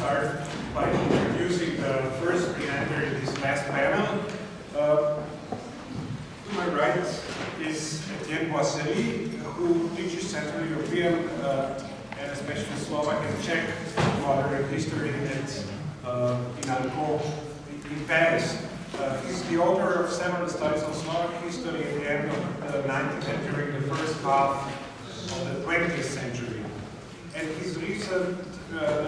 start by introducing the first presenter in this last panel. To my right is Etienne Boisserie, who teaches Central European and especially Slovak and Czech modern history at Inalco in Paris. He's the author of several studies on Slovak history at the end of the 19th and during the first half of the 20th century. And his recent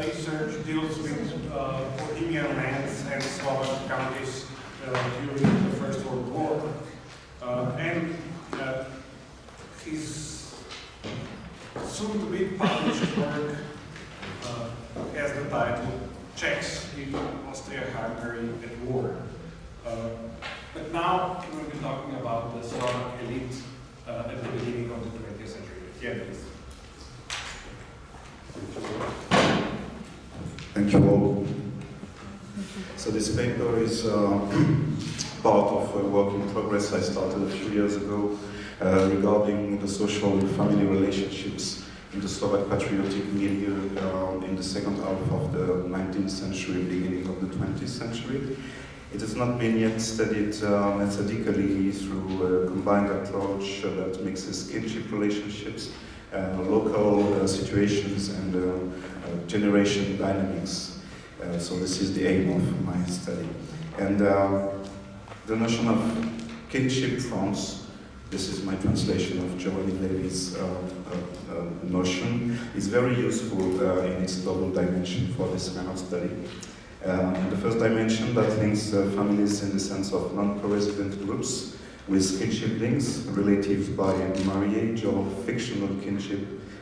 research deals with Bohemian lands and Slovak counties during the First World War. And his soon-to-be published work has the title Czechs in Austria-Hungary at War. But now we'll be talking about the Slovak elite at the beginning of the 20th century. Yeah, please. Thank you all. So this paper is part of a work in progress I started a few years ago regarding the social and family relationships in the Slovak patriotic milieu in the second half of the 19th century, beginning of the 20th century. It has not been yet studied methodically through a combined approach that mixes kinship relationships, local situations, and generation dynamics. So this is the aim of my study. And the notion of kinship forms, this is my translation of Giovanni Levy's notion, is very useful in its double dimension for this kind of study. The first dimension that links families in the sense of non-co-resident groups with kinship links, relative by marriage or fictional kinship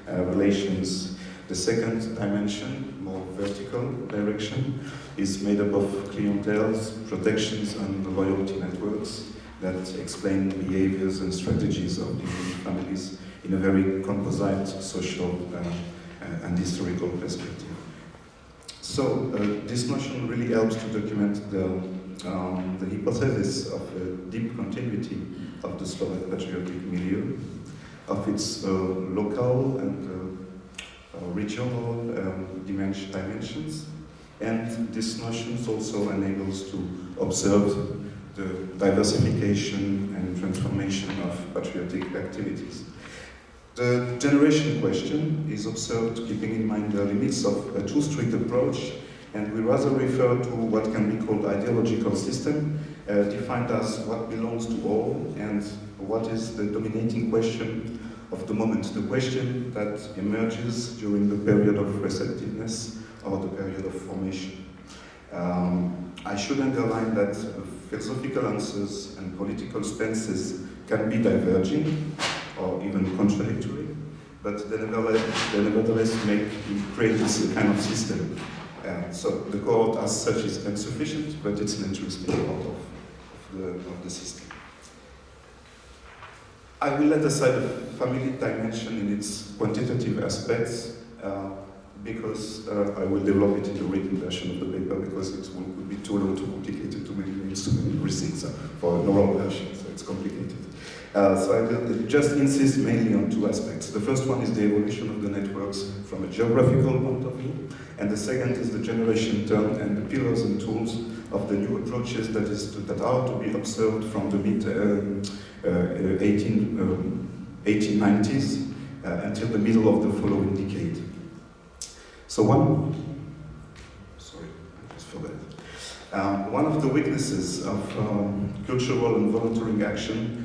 relations. The second dimension, more vertical direction, is made up of clienteles, protections, and loyalty networks that explain behaviors and strategies of different families in a very composite social and historical perspective. So this notion really helps to document the hypothesis of a deep continuity of the Slovak patriotic milieu, of its local and regional dimensions, and this notion also enables to observe the diversification and transformation of patriotic activities. The generation question is observed keeping in mind the limits of a too strict approach, and we rather refer to what can be called ideological system, defined as what belongs to all and what is the dominating question of the moment, the question that emerges during the period of receptiveness or the period of formation. I should underline that philosophical answers and political stances can be diverging or even contradictory, but they nevertheless create this kind of system. So the cohort as such is insufficient, but it's an interesting part of the system. I will let aside the family dimension in its quantitative aspects because I will develop it in the written version of the paper because it would be too long, too complicated, too many names, too many receipts for an oral version, so it's complicated. So I will just insist mainly on two aspects. The first one is the evolution of the networks from a geographical point of view, and the second is the generation term and the pillars and tools of the new approaches that are to be observed from the mid 1890s until the middle of the following decade. So one of the weaknesses of cultural and volunteering action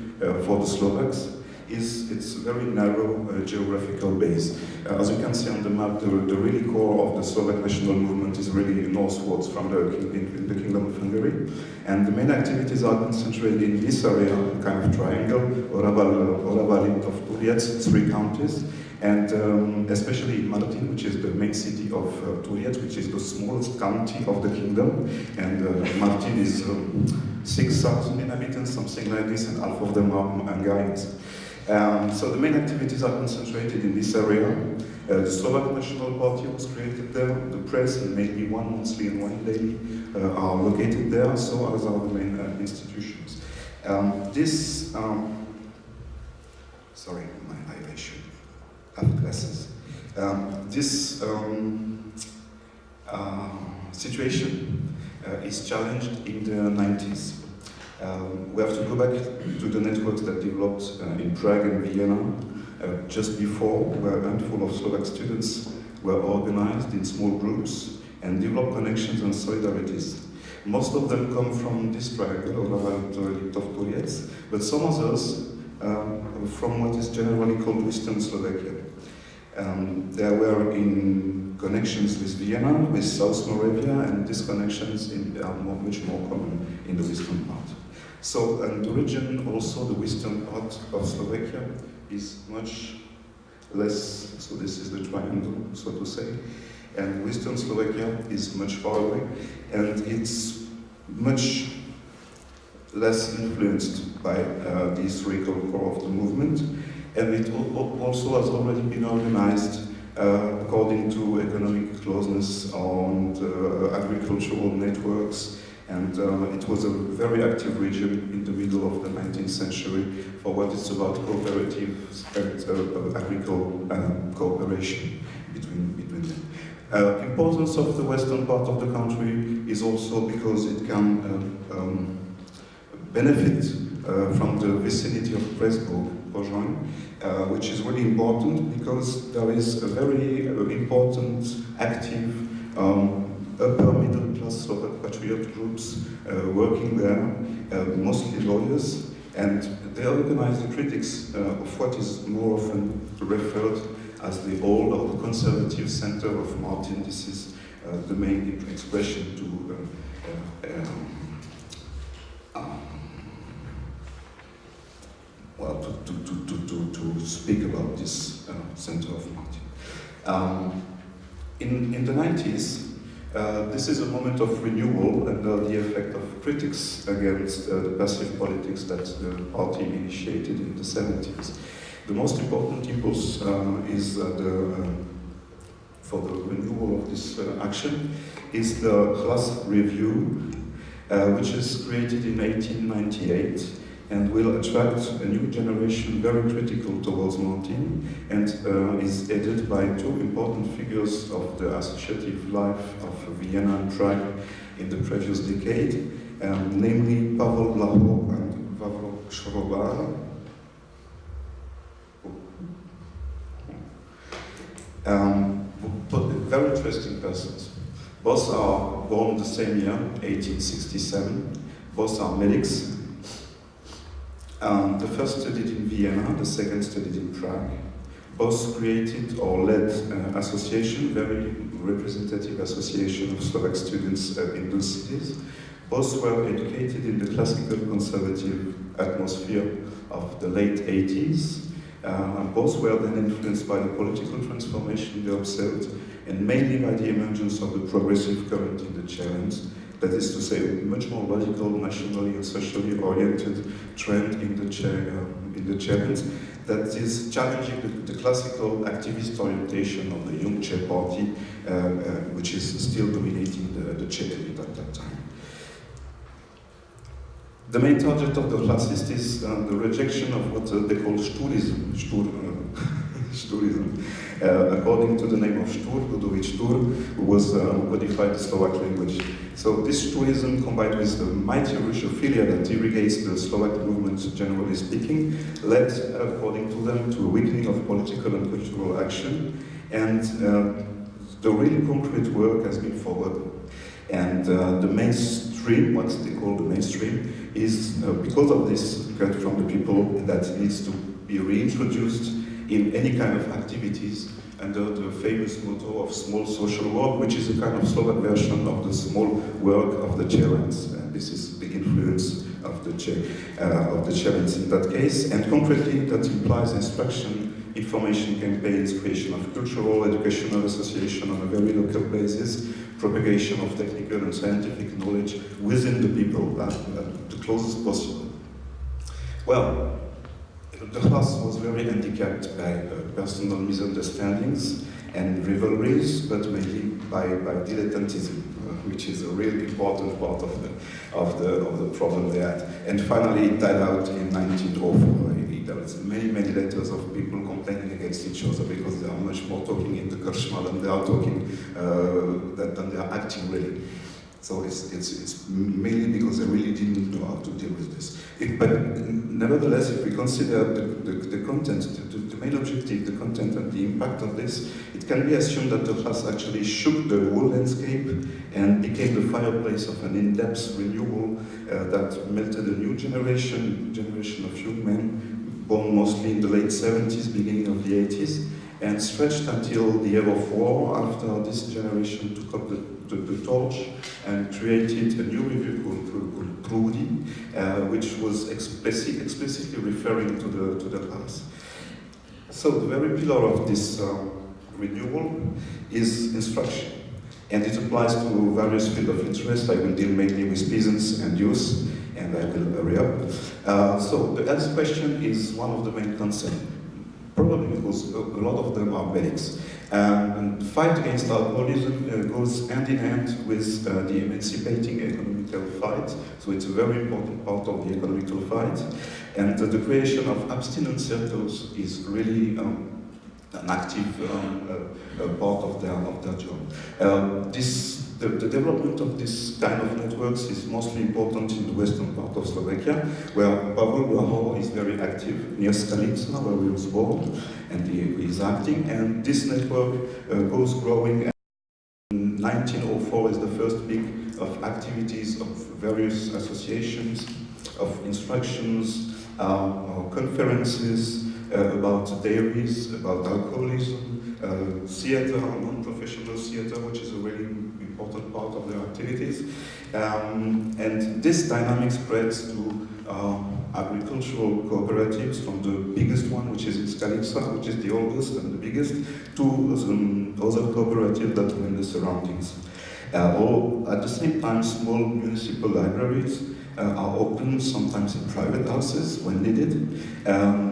for the Slovaks is its very narrow geographical base. As you can see on the map, the really core of the Slovak national movement is really northwards from in the Kingdom of Hungary. And the main activities are concentrated in this area, a kind of triangle, Orava, Liptov, Turiec, 3 counties, and especially in Martin, which is the main city of Turiec, which is the smallest county of the kingdom. And Martin is 6,000 inhabitants, something like this, and half of them are Hungarians. So the main activities are concentrated in this area. The Slovak National Party was created there. The press, and maybe one monthly and one daily, are located there, so as are the main institutions. Sorry, I should have glasses. This situation is challenged in the 90s. We have to go back to the networks that developed in Prague and Vienna just before, where a handful of Slovak students were organized in small groups and developed connections and solidarities. Most of them come from this triangle, but some others from what is generally called Western Slovakia. There were in connections with Vienna, with South Moravia, and these connections are much more common in the western part. So, and the region, also the western part of Slovakia, is much less, so this is the triangle, so to say, and western Slovakia is much far away, and it's much less influenced by the historical core of the movement, and it also has already been organized according to economic closeness and agricultural networks, and it was a very active region in the middle of the 19th century for what is about cooperative and agricole cooperation between them. Importance of the western part of the country is also because it can benefit from the vicinity of Pressburg, which is really important because there is a very important, active, upper middle class Slovak patriot groups working there, mostly lawyers, and they organize the critics of what is more often referred as the old or the conservative center of Martin. This is the main expression to speak about this center of Martin. In the 90s, this is a moment of renewal under the effect of critics against the passive politics that the party initiated in the 70s. The most important impulse is for the renewal of this action is the class review, which is created in 1898 and will attract a new generation very critical towards Martin, and is headed by two important figures of the associative life of Vienna and Prague in the previous decade, namely Pavel Blaho and Vavro Šrobar. But very interesting persons. Both are born the same year, 1867. Both are medics. The first studied in Vienna, the second studied in Prague. Both created or led association, very representative association of Slovak students in those cities. Both were educated in the classical conservative atmosphere of the late 80s. Both were then influenced by the political transformation they observed, and mainly by the emergence of the progressive current in the challenge. That is to say, a much more radical, nationally and socially oriented trend in the challenge that is challenging the classical activist orientation of the young Czech party, which is still dominating the Czech elite at that time. The main target of the classist is the rejection of what they call Sturism. According to the name of Stur, Ludwig Stur, who was codified the Slovak language. So this Sturism, combined with the mighty Russophilia that irrigates the Slovak movement, generally speaking, led, according to them, to a weakening of political and cultural action, and the really concrete work has been forgotten. And the mainstream, what they call the mainstream, is because of this cut from the people that needs to be reintroduced in any kind of activities under the famous motto of small social work, which is a kind of Slovak version of the small work of the Czechs. This is the influence of the Czechs in that case, and concretely that implies instruction, information campaigns, creation of cultural, educational association on a very local basis, propagation of technical and scientific knowledge within the people, the closest possible. Well, the class was very handicapped by personal misunderstandings and rivalries, but mainly by dilettantism, which is a really important part of the problem they had. And finally, it died out in 1904. It there is many letters of people complaining against each other because they are much more talking in the Kershma than they are talking, than they are acting really. So it's mainly because they really didn't know how to deal with this. But nevertheless, if we consider the content, the main objective, the content and the impact of this, it can be assumed that the class actually shook the whole landscape and became the fireplace of an in-depth renewal that melted a new generation of young men, born mostly in the late 70s, beginning of the 80s, and stretched until the era of war after this generation took up the torch and created a new review called Prudi, which was explicitly referring to the class. So the very pillar of this renewal is instruction, and it applies to various fields of interest. I will deal mainly with peasants and youth, and I will hurry up. So the health question is one of the main concerns, probably because a lot of them are medics. And fight against alcoholism goes hand in hand with the emancipating economical fight. So it's a very important part of the economical fight. And the creation of abstinence circles is really an active part of their job. The development of this kind of networks is mostly important in the western part of Slovakia, where Pavel Donavo is very active near Skalica, where he was born, and he is acting. And this network goes growing. In 1904 is the first peak of activities of various associations, of instructions, conferences about dairies, about alcoholism, theater, non-professional theater, which is a really important part of their activities. And this dynamic spreads to agricultural cooperatives, from the biggest one, which is in Skalica, which is the oldest and the biggest, to other cooperatives that were in the surroundings. Or at the same time, small municipal libraries are open, sometimes in private houses when needed,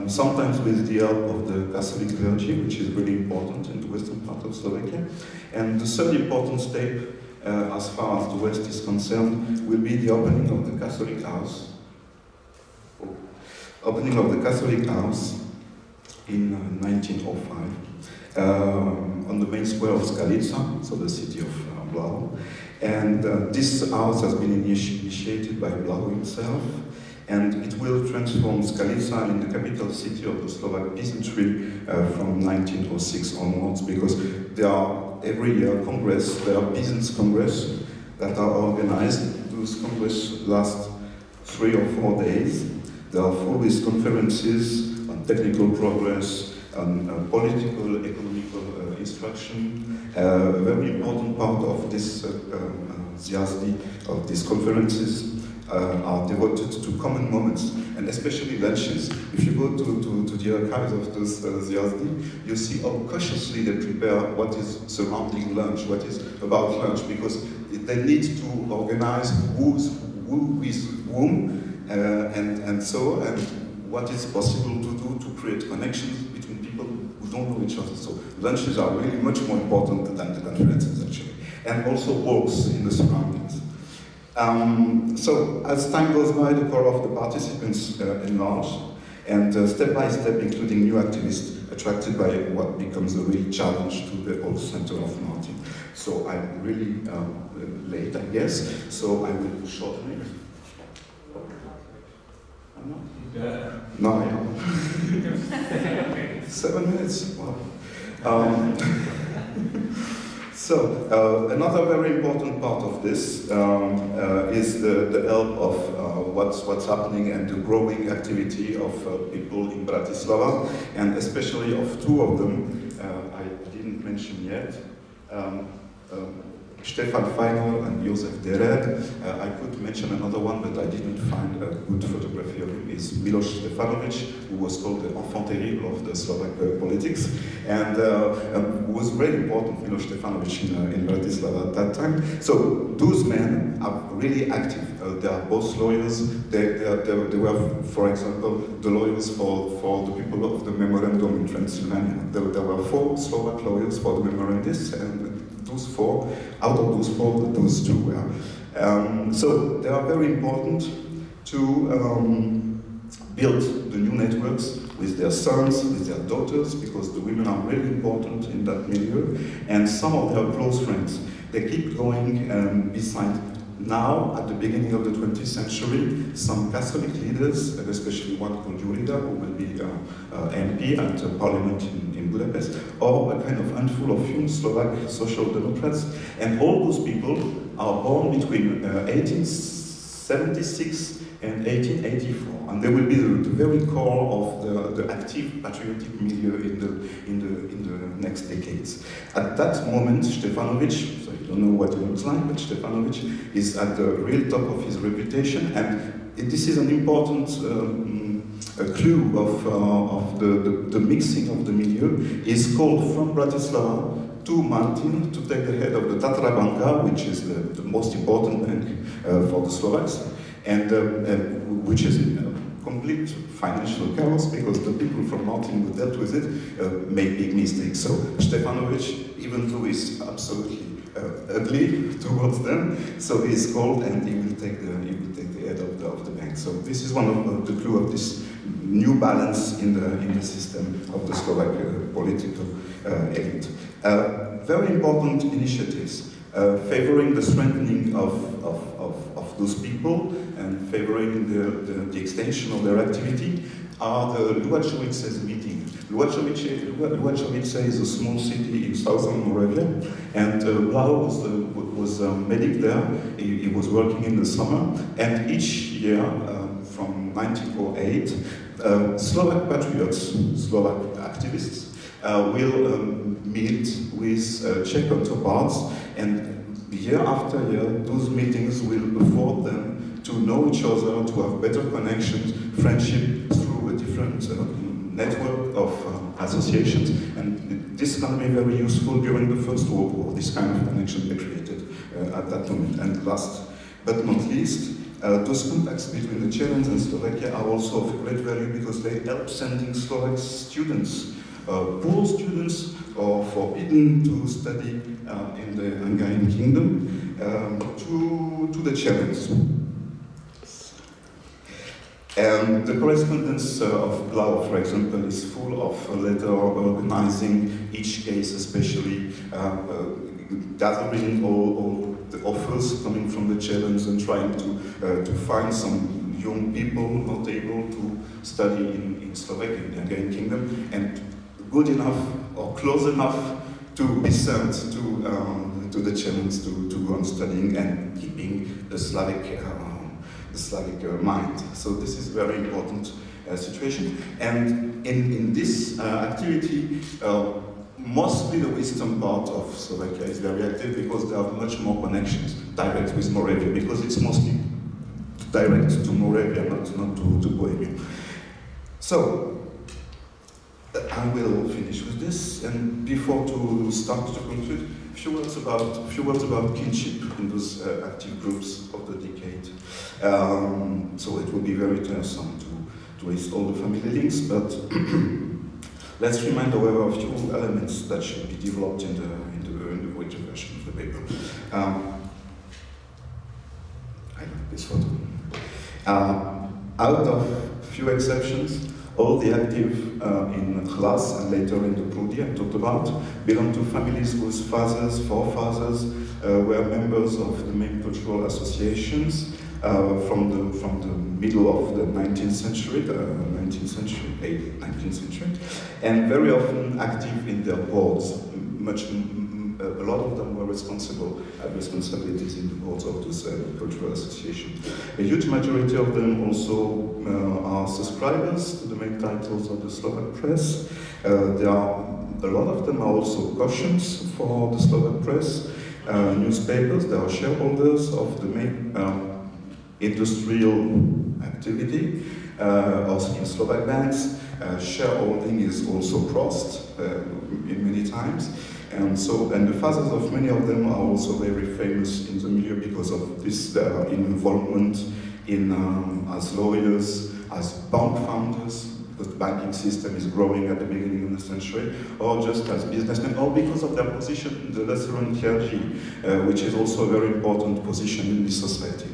sometimes with the help of the Catholic clergy, which is really important in the western part of Slovakia. And the third important step, as far as the West is concerned, will be the opening of the Catholic house. Opening of the Catholic house in 1905 on the main square of Skalica, so the city of Blau. And this house has been initiated by Blau himself, and it will transform Skalica in the capital city of the Slovak peasantry from 1906 onwards, because there are every year there are peasants' congress that are organized. Those congress last 3 or 4 days. They are full with conferences on technical progress, on political, economical instruction. A very important part of this zjazdy, of these conferences, are devoted to common moments, and especially lunches. If you go to the archives of those zjazdy, you see how cautiously they prepare what is surrounding lunch, what is about lunch, because they need to organize who is whom, and what is possible to do to create connections between people who don't know each other. So lunches are really much more important than the conferences, actually, and also walks in the surroundings. So as time goes by, the core of the participants enlarge, and step by step, including new activists attracted by what becomes a real challenge to the old center of Martin. So I'm really late, I guess, so I will shorten it. No, yeah. 7 minutes. Wow. So another very important part of this is the help of what's happening and the growing activity of people in Bratislava, and especially of two of them I didn't mention yet. Stefan Feiner and Josef Derer. I could mention another one, but I didn't find a good photography of him. Is Miloš Stefanović, who was called the enfant terrible of the Slovak politics, and was very important, Miloš Stefanović, in Bratislava at that time. So those men are really active. They are both lawyers. They were, for example, the lawyers for the people of the memorandum in Transylvania. There were 4 Slovak lawyers for the memorandists, and out of those 4, those 2 were. So they are very important to built the new networks with their sons, with their daughters, because the women are really important in that milieu, and some of their close friends. They keep going beside. Now, at the beginning of the 20th century, some Catholic leaders, and especially one called Ludwig, who will be MP at Parliament in Budapest, or a kind of handful of young Slovak social democrats, and all those people are born between 1876 and 1884, and they will be the very core of the active patriotic milieu in the next decades. At that moment, Stefanovic, so you don't know what he looks like, but Stefanovic is at the real top of his reputation, and this is an important clue of the mixing of the milieu. He's called from Bratislava to Martin to take the head of the Tatra Banka, which is the most important bank for the Slovaks, and which is in complete financial chaos because the people from Martin who dealt with it made big mistakes. So Stefanovic, even though he's absolutely ugly towards them, so he's called and he will take the head of the bank. So this is one of the clue of this new balance in the system of the Slovak political elite. Very important initiatives favoring the strengthening of those people and favoring the extension of their activity are the Luhačovice meeting. Luhačovice is a small city in southern Moravia, and Blau was a medic there. He was working in the summer, and each year from 1908, Slovak patriots, Slovak activists, will meet with Czech counterparts, and year after year, those meetings will afford them to know each other, to have better connections, friendship through a different network of associations. And this can be very useful during the First World War. This kind of connection they created at that moment. And last but not least, those contacts between the Czechs and Slovakia are also of great value because they help sending Slovak students, poor students, or forbidden to study in the Hungarian kingdom, to the Czechs. And the correspondence of Blau, for example, is full of letter organizing each case, especially gathering all the offers coming from the Czechs and trying to find some young people not able to study in Slovakia, in the Hungarian kingdom, and good enough or close enough to be sent to the Czechs to go on studying and keeping the Slavic mind. So this is a very important situation. And in this activity, mostly the western part of Slovakia is very active because there are much more connections direct with Moravia, because it's mostly direct to Moravia, not to Bohemia. So I will finish with this, and before to start to conclude, a few words about kinship in those active groups of the decade. So it will be very tiresome to list all the family links, but let's remind, however, of a few elements that should be developed in the Voyager version of the paper. I like this photo. Out of few exceptions, all the active in class and later in the Prudi I talked about belong to families whose fathers, forefathers were members of the main cultural associations from the middle of the 19th century, late 19th century, and very often active in their boards. A lot of them were had responsibilities in the boards of this cultural association. A huge majority of them also are subscribers to the main titles of the Slovak press. A lot of them are also cautions for the Slovak press, newspapers. They are shareholders of the main industrial activity in Slovak banks. Shareholding is also crossed in many times. And the fathers of many of them are also very famous in the milieu because of this involvement as lawyers, as bank founders, because the banking system is growing at the beginning of the century, or just as businessmen, or because of their position in the Lutheran clergy, which is also a very important position in this society.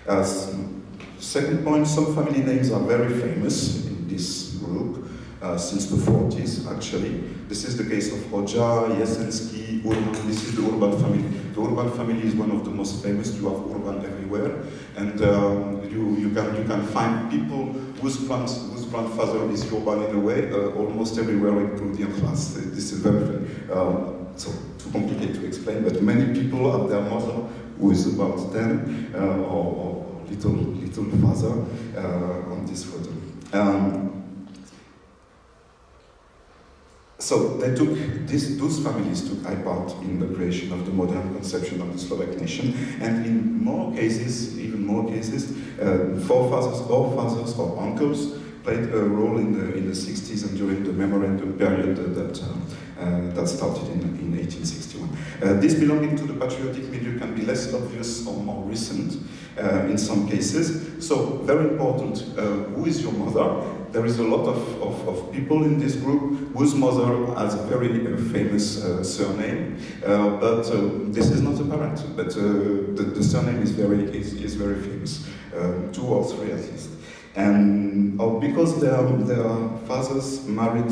As Second point, some family names are very famous in this group, since the 40s actually. This is the case of Hoxha, Jesensky, Urban. This is the Urban family. The Urban family is one of the most famous. You have Urban everywhere, and you can find people whose grandfather is Urban in a way, almost everywhere in Prudian class. This is very funny. So too complicated to explain, but many people have their mother who is about 10 or little father on this photo. So they took those families took part in the creation of the modern conception of the Slovak nation, and in even more cases, forefathers or fathers or uncles played a role in the 60s and during the memorandum period that started in 1861. This belonging to the patriotic milieu can be less obvious or more recent in some cases. So very important, who is your mother? There is a lot of people in this group whose mother has a very famous surname, but this is not apparent. But the surname is very famous, 2 or 3 at least, and because their fathers married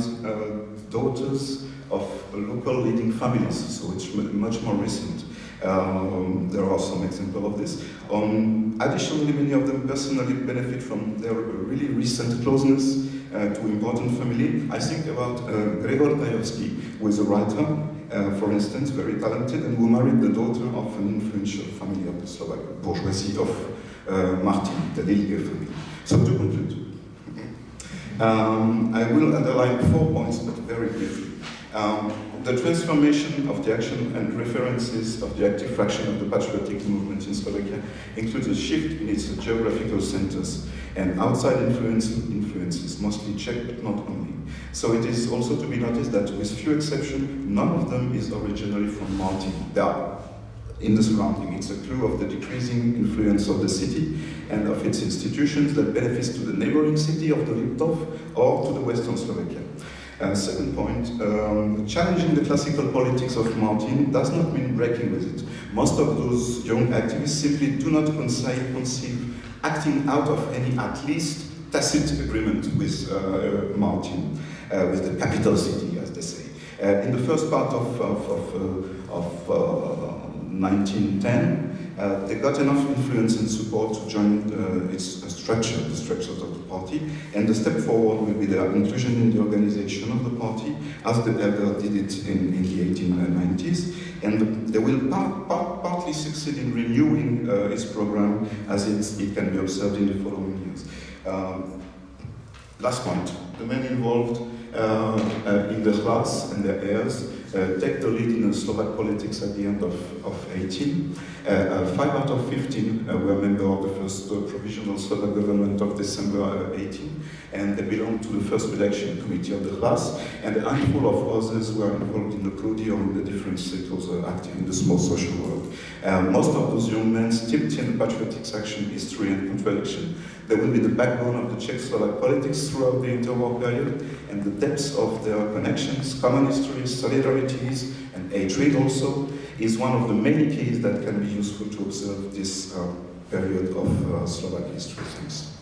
daughters of local leading families, so it's much more recent. There are some examples of this. Additionally, many of them personally benefit from their really recent closeness to important family. I think about Gregor Tajovsky, who is a writer, for instance, very talented, and who married the daughter of an influential family of the Slovak bourgeoisie of Martin, the Lilige family. So to conclude, I will underline 4 points, but very briefly. The transformation of the action and references of the active fraction of the patriotic movement in Slovakia includes a shift in its geographical centers and outside influences, mostly Czech but not only. So it is also to be noticed that with few exceptions, none of them is originally from Martin. They are in the surrounding. It's a clue of the decreasing influence of the city and of its institutions that benefits to the neighboring city of the Liptov or to the Western Slovakia. Second point, challenging the classical politics of Martin does not mean breaking with it. Most of those young activists simply do not conceive acting out of any at least tacit agreement with Martin, with the capital city, as they say. In the first part of 1910, they got enough influence and support to join the structures of the party, and the step forward will be their inclusion in the organization of the party, as the Elder did it in the 1890s, and they will partly succeed in renewing its program as it can be observed in the following years. Last point, the men involved in the class and their heirs take the lead in Slovak politics at the end of 18. 5 out of 15 were members of the first provisional Slovak government of December 18, and they belong to the first election committee of the class, and a handful of others were involved in the Prodi or in the different circles active in the small social world. Most of those young men steeped in patriotic action, history and contradiction. They will be the backbone of the Czech-Slovak politics throughout the interwar period, and the depths of their connections, common histories, solidarities, and hatred also, is one of the many keys that can be useful to observe this period of Slovak history. Thanks.